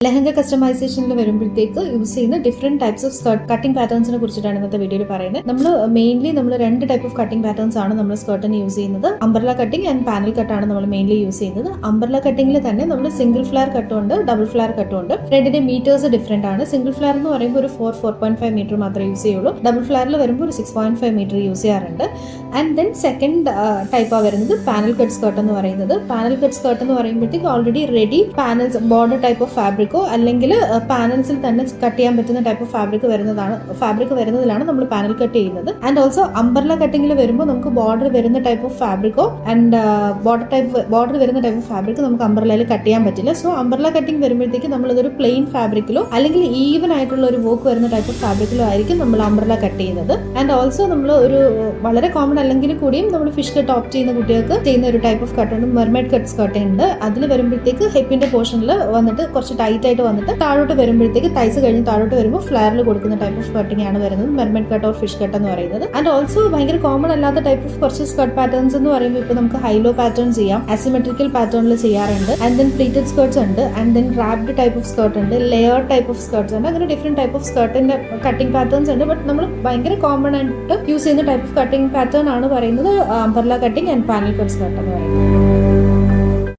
ലെഹങ്ക കസ്റ്റമൈസേഷനിൽ വരുമ്പോഴത്തേക്ക് യൂസ് ചെയ്യുന്ന different types of skirt cutting പാറ്റേൺസിനെ കുറിച്ചിട്ടാണ് ഇന്നത്തെ വീഡിയോയിൽ പറയുന്നത്. നമ്മൾ രണ്ട് ടൈപ്പ് ഓഫ് കട്ടിംഗ് പാറ്റേൺസ് ആണ് നമ്മൾ സ്കർട്ടിന് യൂസ് ചെയ്യുന്നത്. അംബ്രല കട്ടിംഗ് ആൻഡ് പാനൽ കട്ടാണ് നമ്മൾ മെയിൻലി യൂസ് ചെയ്യുന്നത്. അംബ്രല കട്ടിംഗിൽ തന്നെ നമ്മൾ സിംഗിൾ ഫ്ലയർ കട്ടും ഉണ്ട്, ഡബിൾ ഫ്ലയർ കട്ടും ഉണ്ട്. രണ്ടിന്റെ മീറ്റേഴ്സ് ഡിഫറെന്റ് ആണ്. സിംഗിൾ ഫ്ലയർ എന്ന് പറയുമ്പോൾ ഒരു 4.5 മീറ്റർ മാത്രമേ യൂസ് ചെയ്യുള്ളൂ. ഡബിൾ ഫ്ലയറിൽ വരുമ്പോൾ ഒരു 6.5 മീറ്റർ യൂസ് ചെയ്യാറുണ്ട്. ആൻഡ് ദെൻ സെക്കൻഡ് ടൈപ്പാണ് വരുന്നത് പാനൽ കട്ട് സ്കർട്ട് എന്ന് പറയുന്നത്. പാനൽ കട്ട് സ്കർട്ട് എന്ന് പറയുമ്പോഴത്തേക്ക് already ready panels border type of fabric അല്ലെങ്കിൽ പാനൽസിൽ തന്നെ കട്ട് ചെയ്യാൻ പറ്റുന്ന ടൈപ്പ് ഓഫ് ഫാബ്രിക് വരുന്നതിലാണ് നമ്മൾ പാനൽ കട്ട് ചെയ്യുന്നത്. ആൻഡ് ഓൾസോ അംബ്രല കട്ടിംഗിൽ വരുമ്പോൾ നമുക്ക് ബോർഡർ വരുന്ന ടൈപ്പ് ഓഫ് ഫാബ്രിക്കോ ആൻഡ് ബോർഡർ വരുന്ന ടൈപ്പ് ഓഫ് ഫാബ്രിക് നമുക്ക് അംബ്രലയിൽ കട്ട് ചെയ്യാൻ പറ്റില്ല. സോ അംബ്രല കട്ടിംഗ് വരുമ്പോഴത്തേക്ക് നമ്മൾ ഇതൊരു പ്ലെയിൻ ഫാബ്രിക്കിലോ അല്ലെങ്കിൽ ഈവൻ ആയിട്ടുള്ള ഒരു വർക്ക് വരുന്ന ടൈപ്പ് ഓഫ് ഫാബ്രിക്കിലോ ആയിരിക്കും നമ്മൾ അംബ്രല കട്ട് ചെയ്യുന്നത്. ആൻഡ് ഓൾസോ നമ്മൾ ഒരു വളരെ കോമൺ അല്ലെങ്കിൽ കൂടിയും നമ്മൾ ഫിഷ് കട്ട് ഓപ്റ്റ് ചെയ്യുന്ന കുട്ടികൾക്ക് ചെയ്യുന്ന ഒരു ടൈപ്പ് ഓഫ് കട്ട് ഉണ്ട്, മെർമൈഡ് കട്ട് സ്കർട്ട് ഉണ്ട്. അതിൽ വരുമ്പോഴത്തേക്ക് ഹിപ്പിന്റെ പോർഷനിൽ വന്നിട്ട് കുറച്ച് ടൈറ്റ് ആയിട്ട് വന്നിട്ട് താഴോട്ട് വരുമ്പോഴത്തേക്ക് തൈസ് കഴിഞ്ഞ് താഴോട്ട് വരുമ്പോൾ ഫ്ലയറിൽ കൊടുക്കുന്ന ടൈപ്പ് ഓഫ് കട്ടിംഗ് ആണ് വരുന്നത്, mermaid cut or fish cut എന്ന് പറയുന്നത്. ആൻഡ് ഓൾസോ ഭയങ്കര കോമൺ അല്ലാത്ത ടൈപ്പ് ഓഫ് കുറച്ച് സ്കർട്ട് പാറ്റേൺസ് എന്ന് പറയുമ്പോൾ ഇപ്പോൾ നമുക്ക് ഹൈലോ പാറ്റേൺ ചെയ്യാം, അസിമെട്രിക്കൽ പാറ്റേണിൽ ചെയ്യാറുണ്ട്. ആൻഡ് ദെൻ പ്ലീറ്റഡ് സ്കർട്ട്സ് ഉണ്ട്, and then wrapped type of skirt ഉണ്ട്, ലെയർ ടൈപ്പ് ഓഫ് സ്കർട്ട്സ് ഉണ്ട്. അങ്ങനെ ഡിഫറെന്റ് ടൈപ്പ് ഓഫ് സ്കർട്ടിന്റെ കട്ടിംഗ് പാറ്റേൺസ് ഉണ്ട്. ബട്ട് നമ്മൾ ഭയങ്കര കോമൺ ആയിട്ട് യൂസ് ചെയ്യുന്ന ടൈപ്പ് ഓഫ് കട്ടിംഗ് പാറ്റേൺ ആണ് പറയുന്നത് umbrella cutting and panel cut skirt എന്ന് പറയുന്നത്.